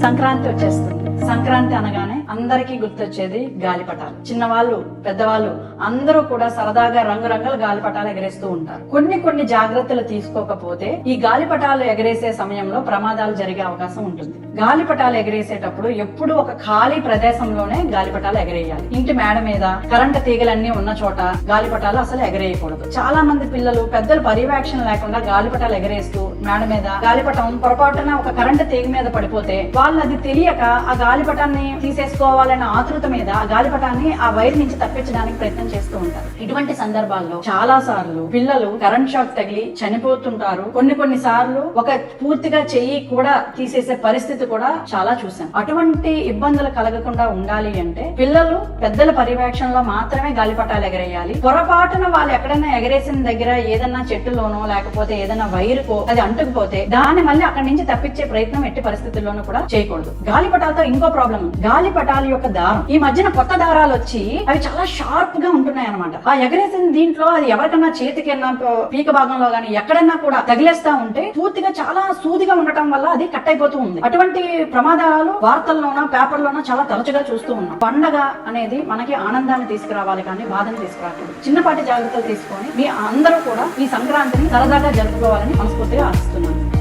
సంక్రాంతి వచ్చేస్తుంది. సంక్రాంతి అనగానే అందరికీ గుర్తొచ్చేది గాలిపటాలు. చిన్నవాళ్ళు పెద్దవాళ్ళు అందరూ కూడా సరదాగా రంగురంగుల గాలిపటాలు ఎగరేస్తూ ఉంటారు. కొన్ని జాగ్రత్తలు తీసుకోకపోతే ఈ గాలిపటాలు ఎగరేసే సమయంలో ప్రమాదాలు జరిగే అవకాశం ఉంటుంది. గాలిపటాలు ఎగరేసేటప్పుడు ఎప్పుడు ఒక ఖాళీ ప్రదేశంలోనే గాలిపటాలు ఎగరేయాలి. ఇంటి మేడ మీద కరెంటు తీగలన్నీ ఉన్న చోట గాలిపటాలు అసలు ఎగరేయకూడదు. చాలా మంది పిల్లలు పెద్దలు పర్యవేక్షణ లేకుండా గాలిపటాలు ఎగరేస్తూ మేడ మీద గాలిపటం పొరపాటున ఒక కరెంటు తీగ మీద పడిపోతే వాళ్ళు అది తెలియక ఆ గాలిపటాన్ని తీసేసుకోవాలన్న ఆతృత మీద ఆ గాలిపటాన్ని ఆ వైర్ నుంచి తప్పించడానికి ప్రయత్నం చేస్తూ ఉంటారు. ఇటువంటి సందర్భాల్లో చాలా సార్లు పిల్లలు కరెంట్ షాక్ తగిలి చనిపోతుంటారు. కొన్ని సార్లు ఒక పూర్తిగా చెయ్యి కూడా తీసేసే పరిస్థితి కూడా చాలా చూసాం. అటువంటి ఇబ్బందులు కలగకుండా ఉండాలి అంటే పిల్లలు పెద్దల పర్యవేక్షణలో మాత్రమే గాలిపటాలు ఎగరేయాలి. పొరపాటున వాళ్ళు ఎక్కడైనా ఎగరేసిన దగ్గర ఏదన్నా చెట్టులోనో లేకపోతే ఏదైనా వైరుకో అది అంటుకుపోతే దాన్ని మళ్ళీ అక్కడి నుంచి తప్పించే ప్రయత్నం ఎట్టి పరిస్థితుల్లోనూ కూడా చేయకూడదు. గాలిపటాలతో ఇంకో ప్రాబ్లం ఉంది. గాలిపటాల యొక్క దారం ఈ మధ్యన కొత్త దారాలు వచ్చి అవి చాలా షార్ప్ గా ఉంటున్నాయి అనమాట. ఆ ఎగరేసిన దీంట్లో అది ఎవరికన్నా చేతికన్నా పీక భాగంలో గానీ ఎక్కడన్నా కూడా తగిలేస్తా ఉంటే పూర్తిగా చాలా సూదిగా ఉండటం వల్ల అది కట్ అయిపోతూ ఉంది. అటువంటి ప్రమాదాలు వార్తల్లోనో పేపర్లోనో చాలా తరచుగా చూస్తూ ఉన్నాం. పండగ అనేది మనకి ఆనందాన్ని తీసుకురావాలి కానీ బాధని తీసుకురాకూడదు. చిన్నపాటి జాగ్రత్తలు తీసుకొని మీ అందరూ కూడా ఈ సంక్రాంతిని సరదాగా జరుపుకోవాలని మనస్ఫూర్తిగా ఆశిస్తున్నాను.